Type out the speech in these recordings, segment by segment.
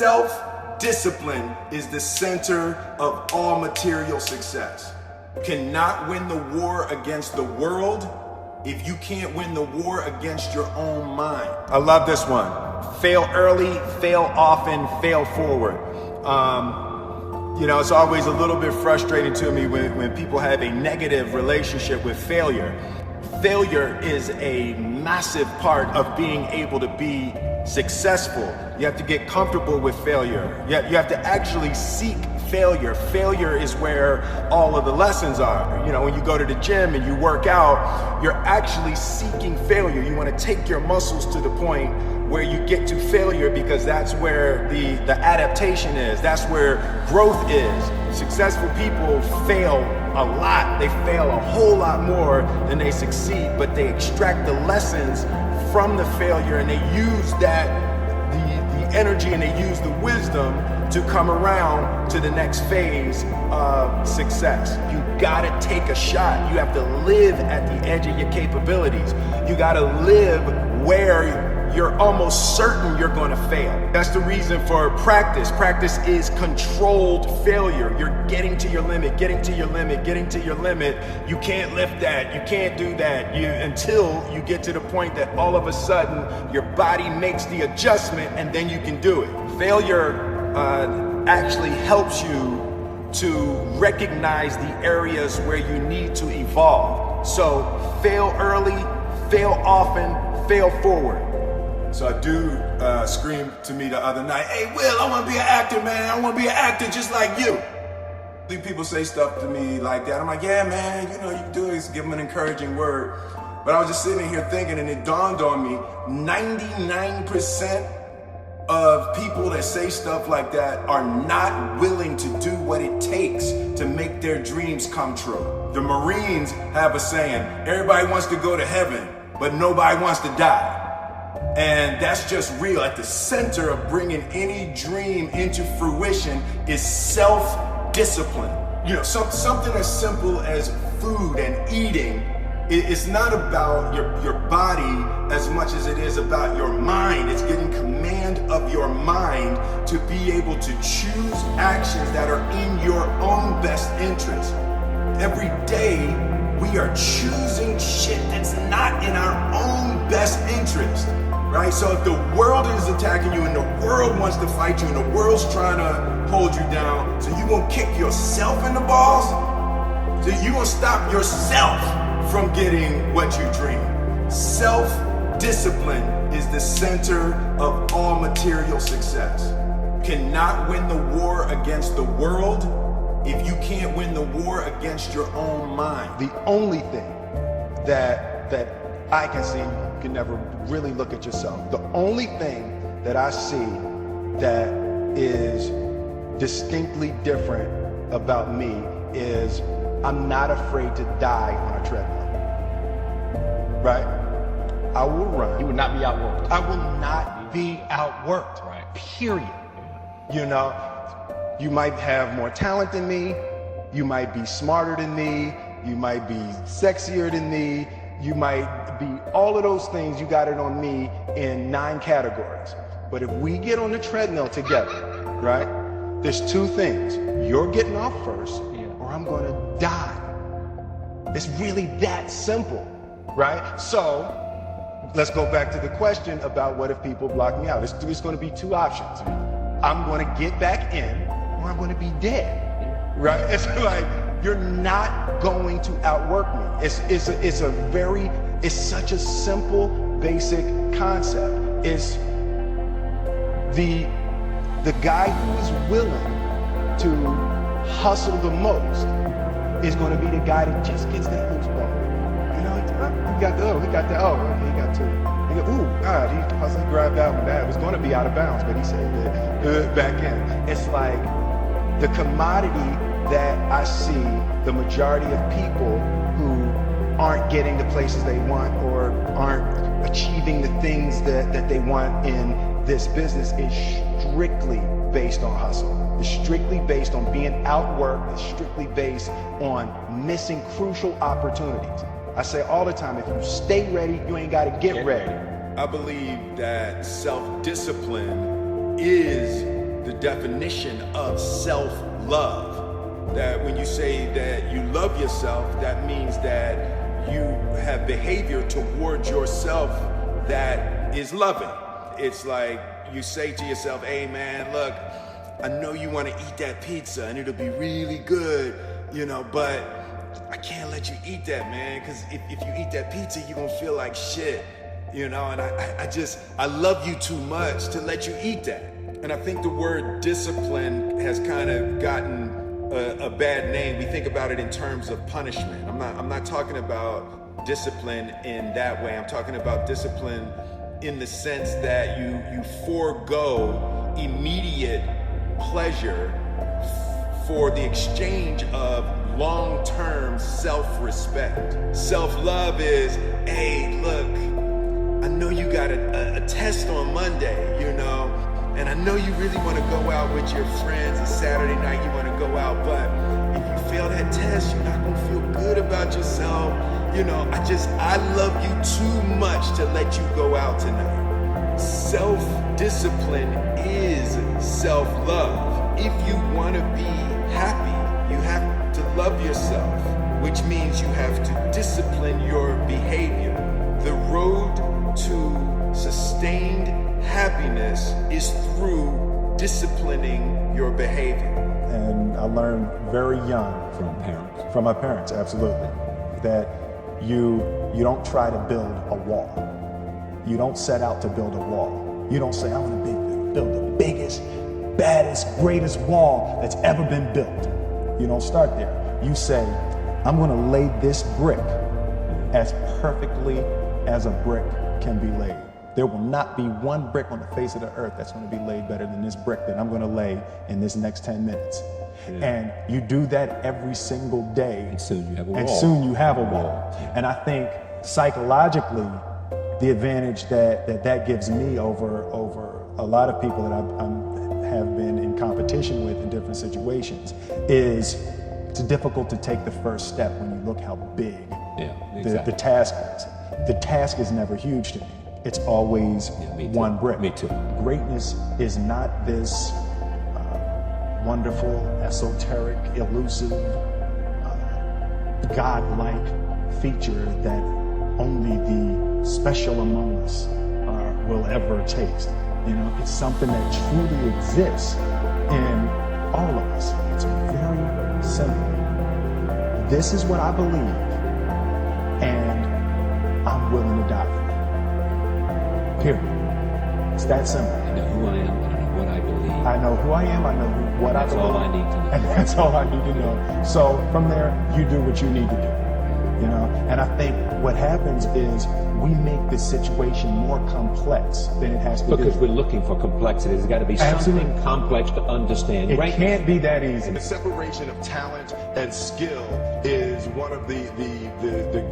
Self-discipline is the center of all material success. You cannot win the war against the world if you can't win the war against your own mind. I love this one. Fail early, fail often, fail forward. It's always a little bit frustrating to me when people have a negative relationship with failure. Failure is a massive part of being able to be successful. You have to get comfortable with failure. You have to actually seek failure. Failure is where all of the lessons are. When you go to the gym and you work out, you're actually seeking failure. You want to take your muscles to the point where you get to failure, because that's where the adaptation is. That's where growth is. Successful people fail a lot. They fail a whole lot more than they succeed, but they extract the lessons from the failure, and they use that, the energy, and they use the wisdom to come around to the next phase of success. You gotta take a shot. You have to live at the edge of your capabilities. You gotta live where you're almost certain you're gonna fail. That's the reason for practice. Practice is controlled failure. You're getting to your limit, getting to your limit, getting to your limit. You can't lift that, you can't do that, until you get to the point that all of a sudden your body makes the adjustment, and then you can do it. Failure actually helps you to recognize the areas where you need to evolve. So fail early, fail often, fail forward. So a dude screamed to me the other night, "Hey Will, I want to be an actor, man. I want to be an actor just like you." People say stuff to me like that. I'm like, yeah, man, you can do is give them an encouraging word. But I was just sitting here thinking, and it dawned on me, 99% of people that say stuff like that are not willing to do what it takes to make their dreams come true. The Marines have a saying, everybody wants to go to heaven, but nobody wants to die. And that's just real. At the center of bringing any dream into fruition is self-discipline. Something as simple as food and eating. It's not about your body as much as it is about your mind. It's getting command of your mind to be able to choose actions that are in your own best interest. Every day, we are choosing shit that's not in our own best interest. Right? So if the world is attacking you and the world wants to fight you and the world's trying to hold you down, so you gonna kick yourself in the balls? So you gonna stop yourself from getting what you dream. Self-discipline is the center of all material success. You cannot win the war against the world if you can't win the war against your own mind. The only thing that I can see, you can never really look at yourself. The only thing that I see that is distinctly different about me is I'm not afraid to die on a treadmill. Right? I will run. You would not be outworked. I will not be outworked. Right. Period. You might have more talent than me. You might be smarter than me. You might be sexier than me. You might be all of those things. You got it on me in 9 categories. But if we get on the treadmill together, right, there's 2 things. You're getting off first, or I'm gonna die. It's really that simple, right? So let's go back to the question about what if people block me out. It's gonna be 2 options. I'm gonna get back in, or I'm gonna be dead, right? It's like, you're not going to outwork me. It's such a simple, basic concept. It's the guy who is willing to hustle the most is going to be the guy that just gets that loose ball. He got okay, he got 2. He hustled, grabbed that one. That was going to be out of bounds, but he said back in. It's like the commodity that I see the majority of people who aren't getting the places they want or aren't achieving the things that they want in this business is strictly based on hustle. It's strictly based on being outworked. It's strictly based on missing crucial opportunities. I say all the time, if you stay ready, you ain't got to get ready. I believe that self-discipline is the definition of self-love. That when you say that you love yourself, that means that you have behavior towards yourself that is loving. It's like you say to yourself, hey man, look, I know you want to eat that pizza and it'll be really good, but I can't let you eat that, man, because if you eat that pizza, you're gonna feel like shit, and I love you too much to let you eat that. And I think the word discipline has kind of gotten a bad name. We think about it in terms of punishment. I'm not talking about discipline in that way. I'm talking about discipline in the sense that you forego immediate pleasure for the exchange of long-term self-respect. Self-love is, hey, look, I know you got a test on Monday, and I know you really want to go out with your friends, and Saturday night you want to go out, but if you fail that test, you're not going to feel good about yourself. I love you too much to let you go out tonight. Self-discipline is self-love. If you want to be happy, you have to love yourself, which means you have to discipline your behavior. The road to sustained happiness is through disciplining your behavior. And I learned very young from my parents, absolutely, that you don't try to build a wall. You don't set out to build a wall. You don't say, I want to build the biggest, baddest, greatest wall that's ever been built. You don't start there. You say, I'm going to lay this brick as perfectly as a brick can be laid. There will not be one brick on the face of the earth that's going to be laid better than this brick that I'm going to lay in this next 10 minutes. Yeah. And you do that every single day. And soon you have a wall. And soon you have a wall. Yeah. And I think psychologically, the advantage that gives me over a lot of people that I have been in competition with in different situations is it's difficult to take the first step when you look how big the task is. The task is never huge to me. It's always one brick. Me too. Greatness is not this wonderful, esoteric, elusive, godlike feature that only the special among us will ever taste. It's something that truly exists in all of us. It's very simple. This is what I believe, and I'm willing to die for it. Period. It's that simple. I know who I am, and I know what I believe. I know who I am, I know what I believe. That's all I need to know. And that's all I need to know. So from there, you do what you need to do. And I think what happens is we make the situation more complex than it has to be. Because we're looking for complexity. There's got to be something complex to understand. It can't be that easy. The separation of talent and skill is one of the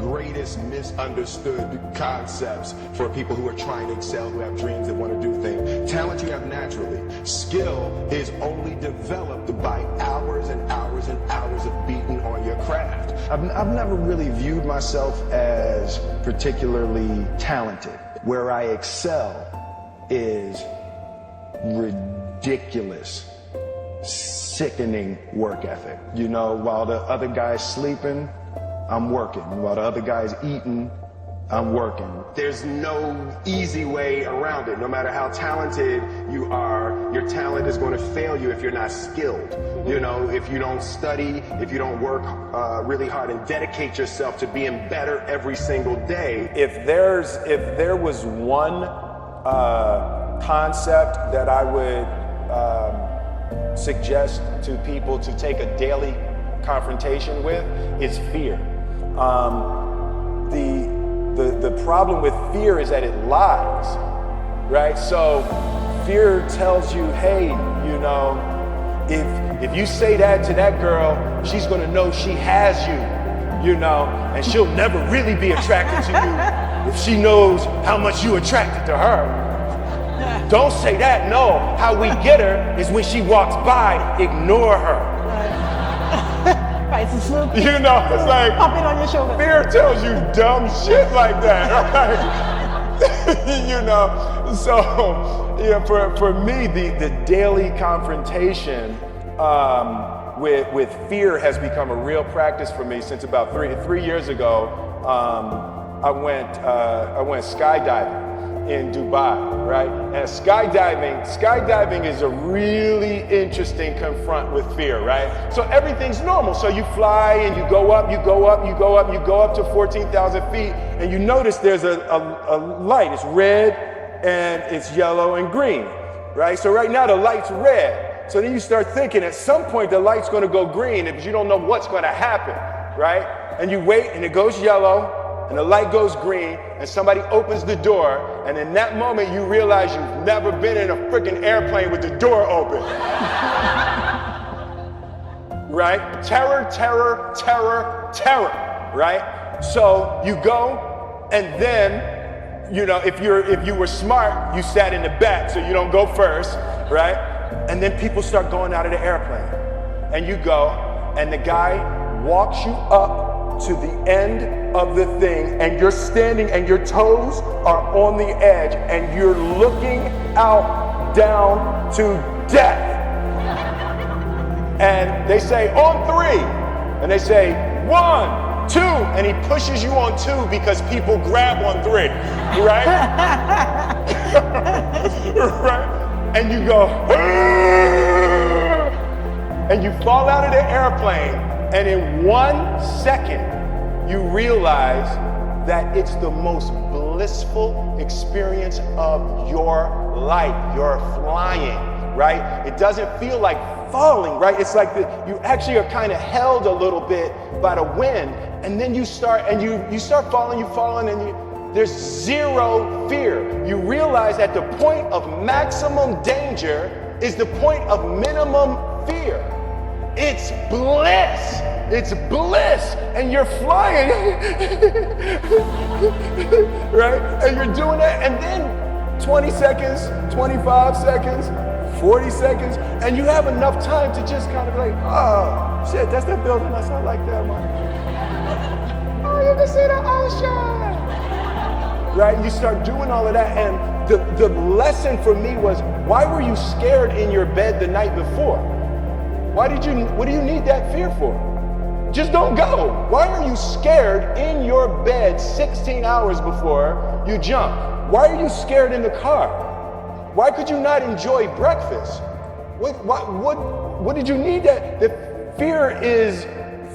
greatest misunderstood concepts for people who are trying to excel, who have dreams, that want to do things. Talent you have naturally. Skill is only developed by hours and hours and hours of beating on your craft. I've never really viewed myself as particularly talented. Where I excel is ridiculous, sickening work ethic. While the other guy's sleeping, I'm working. While the other guy's eating, I'm working. There's no easy way around it. No matter how talented you are, your talent is going to fail you if you're not skilled. If you don't study, if you don't work really hard and dedicate yourself to being better every single day. If there was one concept that I would suggest to people to take a daily confrontation with, is fear. The problem with fear is that it lies, right? So fear tells you, hey, if you say that to that girl, she's gonna know she has you, and she'll never really be attracted to you if she knows how much you attracted to her. Don't say that, no. How we get her is when she walks by, ignore her. It's like popping on your shoulder. Fear tells you dumb shit like that, right? For me, the daily confrontation with fear has become a real practice for me since about three years ago. I went skydiving in Dubai, right? And skydiving is a really interesting confront with fear, right? So everything's normal. So you fly and you go up to 14,000 feet, and you notice there's a light. It's red and it's yellow and green, right? So right now the light's red. So then you start thinking at some point the light's gonna go green, but you don't know what's gonna happen, right? And you wait and it goes yellow, and the light goes green, and somebody opens the door, and in that moment you realize you've never been in a freaking airplane with the door open. Right? Terror, right? So you go, and then, if you were smart, you sat in the back so you don't go first, right? And then people start going out of the airplane, and you go, and the guy walks you up to the end of the thing, and you're standing and your toes are on the edge and you're looking out down to death. And they say, on 3, and they say, 1, 2, and he pushes you on 2 because people grab on 3, right? Right? And you go, and you fall out of the airplane. And in 1 second, you realize that it's the most blissful experience of your life. You're flying, right? It doesn't feel like falling, right? It's like you actually are kind of held a little bit by the wind, and then you start falling, and there's zero fear. You realize that the point of maximum danger is the point of minimum fear. It's bliss. It's bliss. And you're flying. Right? And you're doing that. And then 20 seconds, 25 seconds, 40 seconds. And you have enough time to just kind of like, oh, shit, that's that building. I like that one. Oh, you can see the ocean. Right? You start doing all of that. And the lesson for me was, why were you scared in your bed the night before? What do you need that fear for? Just don't go. Why are you scared in your bed 16 hours before you jump? Why are you scared in the car? Why could you not enjoy breakfast? What did you need that? The fear is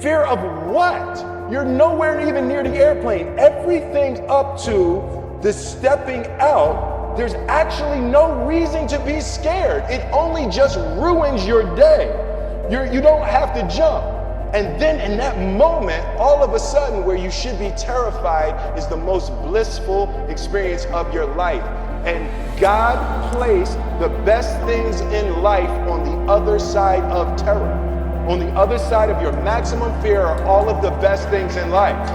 fear of what? You're nowhere even near the airplane. Everything up to the stepping out, there's actually no reason to be scared. It only just ruins your day. You don't have to jump. And then in that moment, all of a sudden, where you should be terrified is the most blissful experience of your life. And God placed the best things in life on the other side of terror. On the other side of your maximum fear are all of the best things in life.